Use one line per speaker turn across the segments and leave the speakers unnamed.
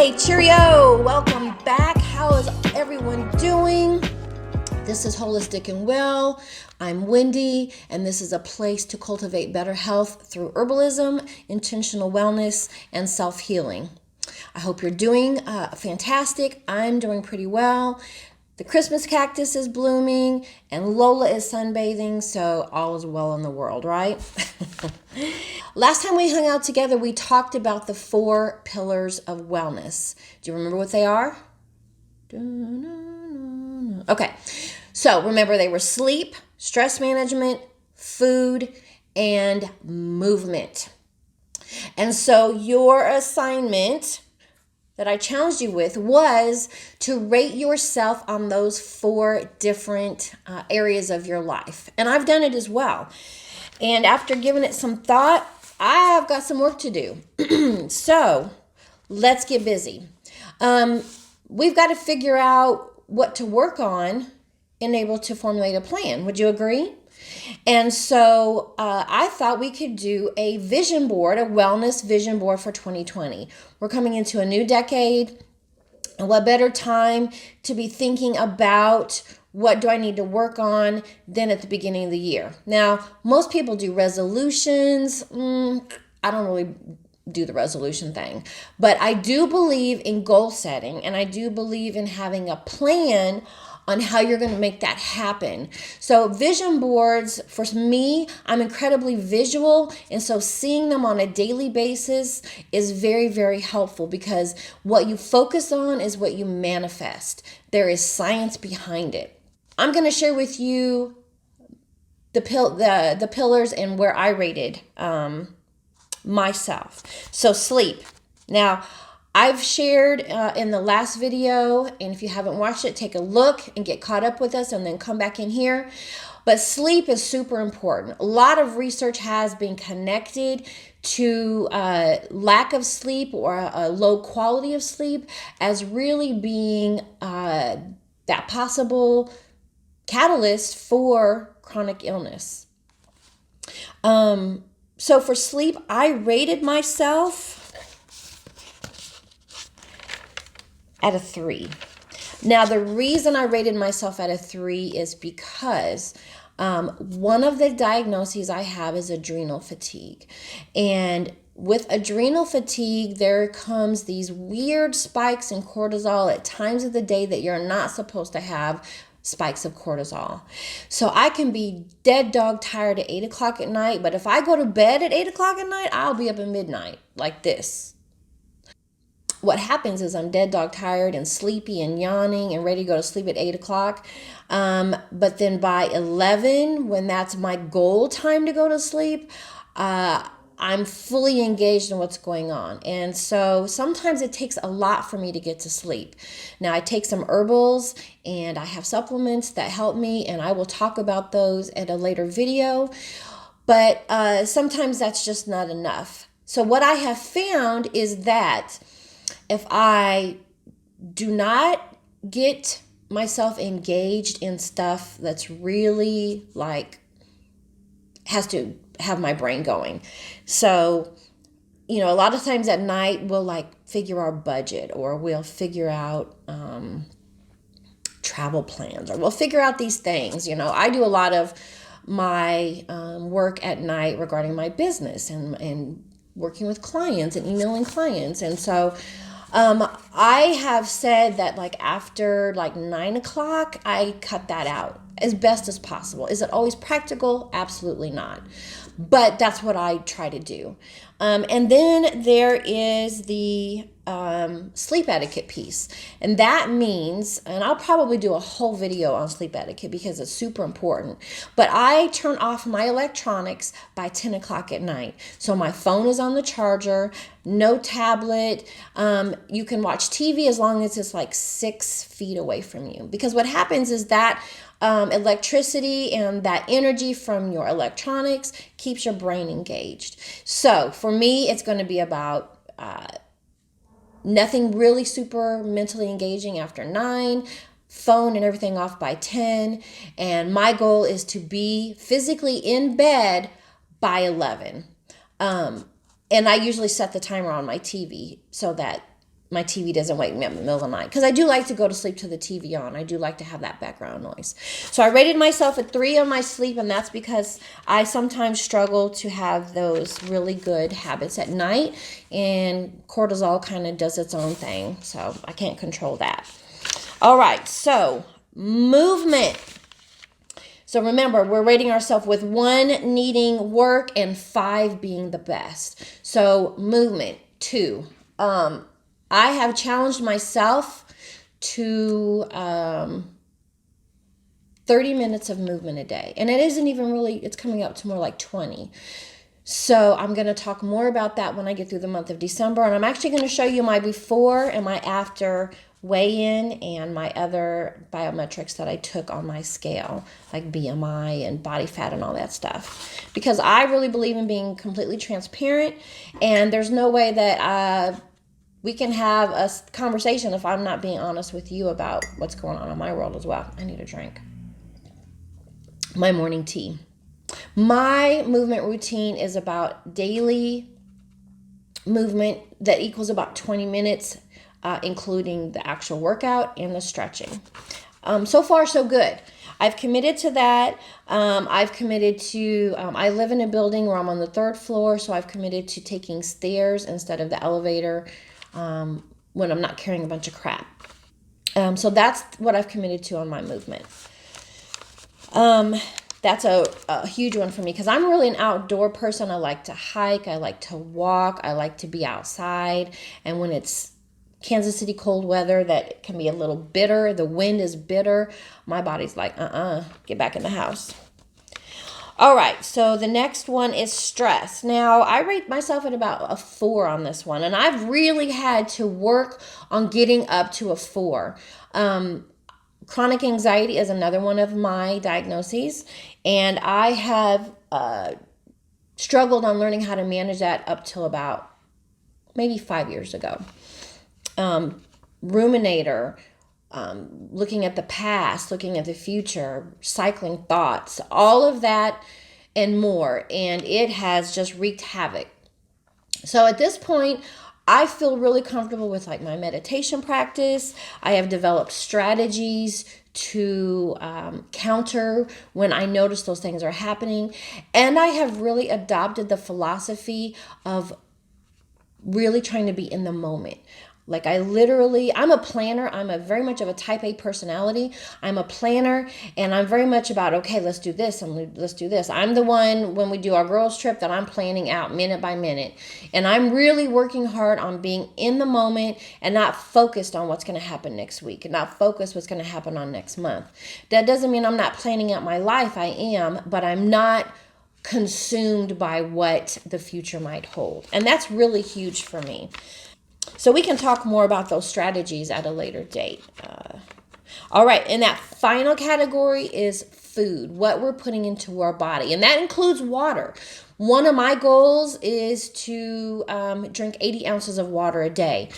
Hey, cheerio! Welcome back. How is everyone doing? This is Holistic and Well. I'm Wendy, and this is a place to cultivate better health through herbalism, intentional wellness, and self-healing. I hope you're doing fantastic. I'm doing pretty well. The Christmas cactus is blooming, and Lola is sunbathing, so all is well in the world, right? Last time we hung out together, we talked about the 4 pillars of wellness. Do you remember what they are? Okay, so remember they were sleep, stress management, food, and movement. And so your assignment that I challenged you with was to rate yourself on those 4 different areas of your life. And I've done it as well. And after giving it some thought, I've got some work to do. So let's get busy. We've got to figure out what to work on and able to formulate a plan. Would you agree? And so I thought we could do a vision board, a wellness vision board for 2020. We're coming into a new decade. And what better time to be thinking about what do I need to work on than at the beginning of the year. Now, most people do resolutions. I don't really do the resolution thing, but I do believe in goal setting, and I do believe in having a plan on how you're going to make that happen. So vision boards, for me, I'm incredibly visual, and so seeing them on a daily basis is very, very helpful, because what you focus on is what you manifest. There is science behind it. I'm going to share with you the pillars and where I rated myself. So sleep. Now, I've shared in the last video, and if you haven't watched it, take a look and get caught up with us and then come back in here. But sleep is super important. A lot of research has been connected to lack of sleep or a low quality of sleep as really being that possible catalyst for chronic illness. So for sleep, I rated myself at a 3. Now, the reason I rated myself at a 3 is because one of the diagnoses I have is adrenal fatigue. And with adrenal fatigue, there comes these weird spikes in cortisol at times of the day that you're not supposed to have spikes of cortisol. So I can be dead dog tired at 8 o'clock at night, but if I go to bed at 8 o'clock at night, I'll be up at midnight like this. What happens is I'm dead dog tired and sleepy and yawning and ready to go to sleep at 8 o'clock. But then by 11, when that's my goal time to go to sleep, I'm fully engaged in what's going on. And so sometimes it takes a lot for me to get to sleep. Now, I take some herbals and I have supplements that help me, and I will talk about those at a later video. But sometimes that's just not enough. So what I have found is that if I do not get myself engaged in stuff that's really has to have my brain going. So, a lot of times at night we'll figure our budget, or we'll figure out travel plans, or we'll figure out these things. I do a lot of my work at night regarding my business and working with clients and emailing clients. And so I have said that after 9 o'clock, I cut that out as best as possible. Is it always practical? Absolutely not. But that's what I try to do. And then there is the sleep etiquette piece. And that means, and I'll probably do a whole video on sleep etiquette because it's super important, but I turn off my electronics by 10 o'clock at night. So my phone is on the charger, no tablet. You can watch TV as long as it's 6 feet away from you. Because what happens is that electricity and that energy from your electronics keeps your brain engaged. So for me, it's going to be about nothing really super mentally engaging after 9, phone and everything off by 10. And my goal is to be physically in bed by 11. And I usually set the timer on my TV so that my TV doesn't wake me up in the middle of the night, because I do like to go to sleep to the TV on. I do like to have that background noise. So I rated myself at 3 on my sleep, and that's because I sometimes struggle to have those really good habits at night, and cortisol kind of does its own thing, so I can't control that. All right, so movement. So remember, we're rating ourselves with 1 needing work and 5 being the best. So movement, 2. I have challenged myself to 30 minutes of movement a day. And it isn't even really, it's coming up to more like 20. So I'm going to talk more about that when I get through the month of December. And I'm actually going to show you my before and my after weigh-in and my other biometrics that I took on my scale, like BMI and body fat and all that stuff. Because I really believe in being completely transparent, and there's no way that we can have a conversation if I'm not being honest with you about what's going on in my world as well. I need a drink. My morning tea. My movement routine is about daily movement that equals about 20 minutes, including the actual workout and the stretching. So far, so good. I've committed to that. I've committed to, I live in a building where I'm on the 3rd floor, so I've committed to taking stairs instead of the elevator when I'm not carrying a bunch of crap. So that's what I've committed to on my movement. That's a huge one for me, because I'm really an outdoor person. I like to hike. I like to walk. I like to be outside. And when it's Kansas City cold weather that can be a little bitter, the wind is bitter, my body's like, get back in the house. All right, so the next one is stress. Now, I rate myself at about a 4 on this one, and I've really had to work on getting up to a 4. Chronic anxiety is another one of my diagnoses, and I have struggled on learning how to manage that up till about maybe 5 years ago. Ruminator, looking at the past, looking at the future, cycling thoughts, all of that and more, and it has just wreaked havoc. So at this point, I feel really comfortable with like my meditation practice. I have developed strategies to counter when I notice those things are happening. And I have really adopted the philosophy of really trying to be in the moment. Like I'm a planner. I'm very much of a type A personality. I'm a planner, and I'm very much about, okay, let's do this and let's do this. I'm the one, when we do our girls trip, that I'm planning out minute by minute. And I'm really working hard on being in the moment and not focused on what's going to happen next week and not focused what's going to happen on next month. That doesn't mean I'm not planning out my life. I am, but I'm not consumed by what the future might hold. And that's really huge for me. So we can talk more about those strategies at a later date. All right, and that final category is food, what we're putting into our body, and that includes water. One of my goals is to drink 80 ounces of water a day.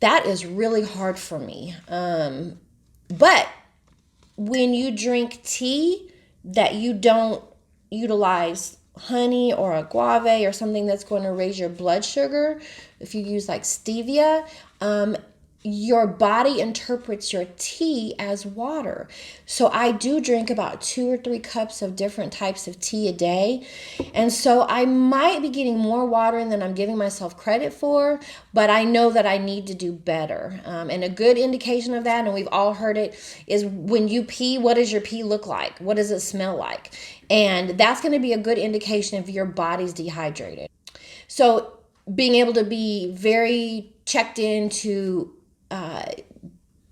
That is really hard for me. But when you drink tea that you don't utilize honey or agave or something that's going to raise your blood sugar, if you use like stevia, your body interprets your tea as water. So I do drink about 2 or 3 cups of different types of tea a day. And so I might be getting more water than I'm giving myself credit for, but I know that I need to do better. And a good indication of that, and we've all heard it, is when you pee, what does your pee look like? What does it smell like? And that's going to be a good indication if your body's dehydrated. So being able to be very checked into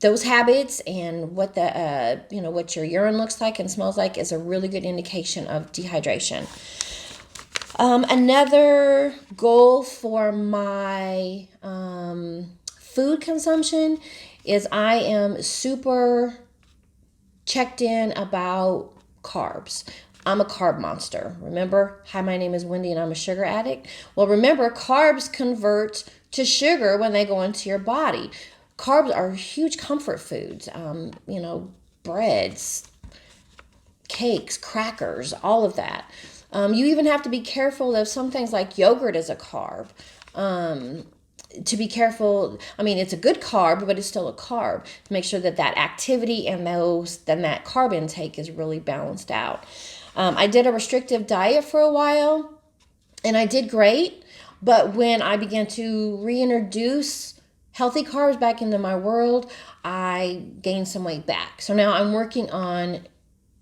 those habits and what the what your urine looks like and smells like is a really good indication of dehydration. Another goal for my food consumption is I am super checked in about carbs. I'm a carb monster. Remember, hi, my name is Wendy and I'm a sugar addict. Well, remember, carbs convert to sugar when they go into your body. Carbs are huge comfort foods, breads, cakes, crackers, all of that. You even have to be careful of some things like yogurt is a carb. to be careful. I mean, it's a good carb, but it's still a carb. To make sure that that activity and that carb intake is really balanced out. I did a restrictive diet for a while, and I did great. But when I began to reintroduce healthy carbs back into my world, I gained some weight back. So now I'm working on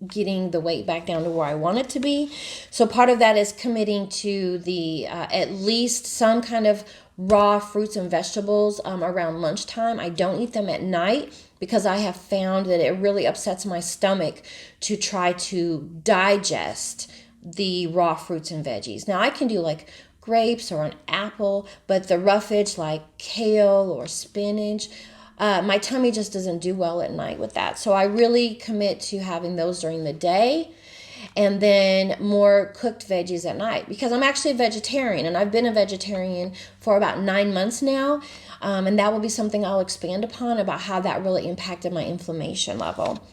getting the weight back down to where I want it to be. So part of that is committing to the at least some kind of raw fruits and vegetables around lunchtime. I don't eat them at night because I have found that it really upsets my stomach to try to digest the raw fruits and veggies. Now I can do like grapes or an apple, but the roughage like kale or spinach, my tummy just doesn't do well at night with that. So I really commit to having those during the day and then more cooked veggies at night, because I'm actually a vegetarian, and I've been a vegetarian for about 9 months now. And that will be something I'll expand upon about how that really impacted my inflammation level.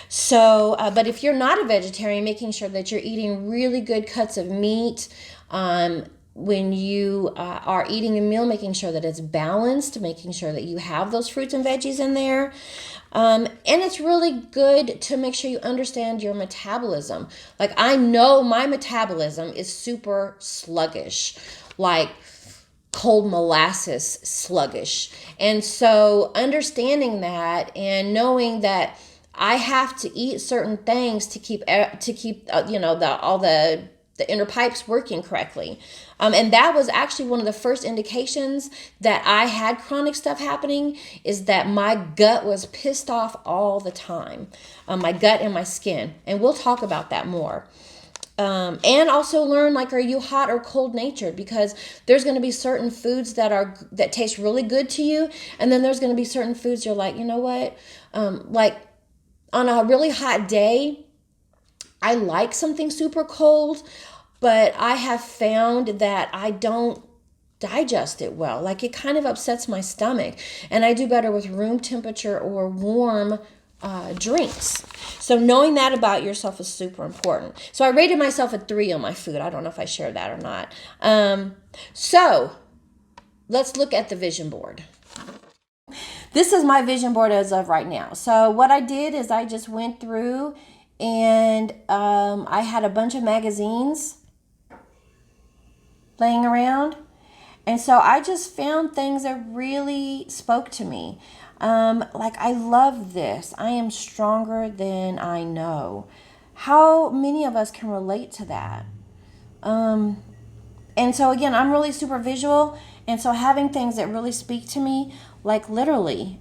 So, but if you're not a vegetarian, making sure that you're eating really good cuts of meat, when you are eating a meal, making sure that it's balanced, making sure that you have those fruits and veggies in there. And it's really good to make sure you understand your metabolism. Like, I know my metabolism is super sluggish, like cold molasses sluggish. And so understanding that and knowing that I have to eat certain things to keep all the inner pipes working correctly. And that was actually one of the first indications that I had chronic stuff happening, is that my gut was pissed off all the time. My gut and my skin. And we'll talk about that more. And also learn, like, are you hot or cold natured? Because there's going to be certain foods that taste really good to you. And then there's going to be certain foods you're like, you know what? Like on a really hot day, I like something super cold, but I have found that I don't digest it well. Like, it kind of upsets my stomach, and I do better with room temperature or warm drinks. So knowing that about yourself is super important. So I rated myself a 3 on my food. I don't know if I shared that or not. So let's look at the vision board. This is my vision board as of right now. So what I did is I just went through and I had a bunch of magazines laying around. And so I just found things that really spoke to me. Like, I love this. I am stronger than I know. How many of us can relate to that? And so again, I'm really super visual. And so having things that really speak to me, like literally,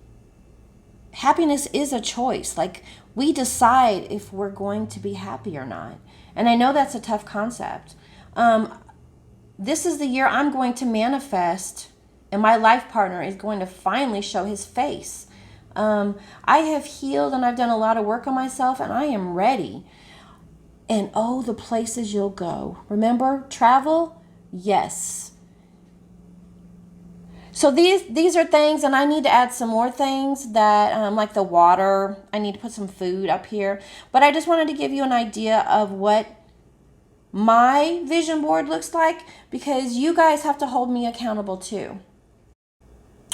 happiness is a choice. Like, we decide if we're going to be happy or not. And I know that's a tough concept. This is the year I'm going to manifest, and my life partner is going to finally show his face. I have healed and I've done a lot of work on myself, and I am ready. And oh, the places you'll go. Remember, travel? Yes. So these are things, and I need to add some more things that, like the water. I need to put some food up here. But I just wanted to give you an idea of what my vision board looks like, because you guys have to hold me accountable too,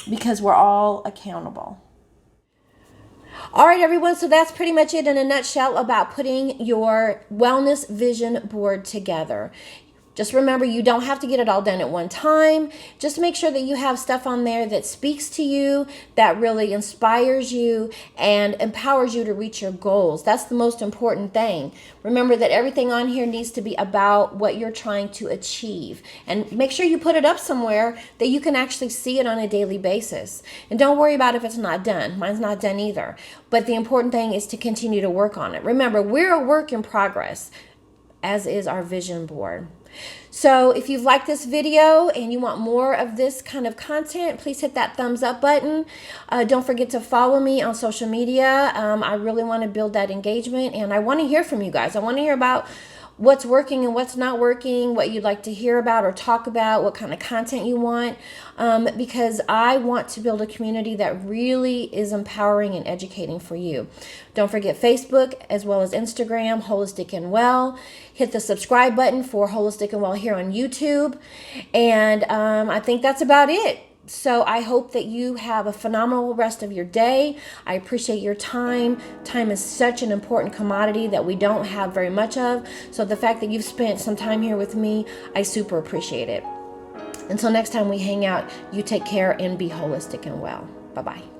because we're all accountable. All right, everyone, so that's pretty much it in a nutshell about putting your wellness vision board together. Just remember, you don't have to get it all done at one time. Just make sure that you have stuff on there that speaks to you, that really inspires you and empowers you to reach your goals. That's the most important thing. Remember that everything on here needs to be about what you're trying to achieve. And make sure you put it up somewhere that you can actually see it on a daily basis. And don't worry about if it's not done. Mine's not done either. But the important thing is to continue to work on it. Remember, we're a work in progress, as is our vision board. So if you've liked this video and you want more of this kind of content, please hit that thumbs up button. Don't forget to follow me on social media. I really want to build that engagement, and I want to hear from you guys. I want to hear about what's working and what's not working, what you'd like to hear about or talk about, what kind of content you want, because I want to build a community that really is empowering and educating for you. Don't forget Facebook as well as Instagram, Holistic and Well. Hit the subscribe button for Holistic and Well here on YouTube. And I think that's about it. So I hope that you have a phenomenal rest of your day. I appreciate your time. Time is such an important commodity that we don't have very much of. So the fact that you've spent some time here with me, I super appreciate it. Until next time we hang out, you take care and be holistic and well. Bye-bye.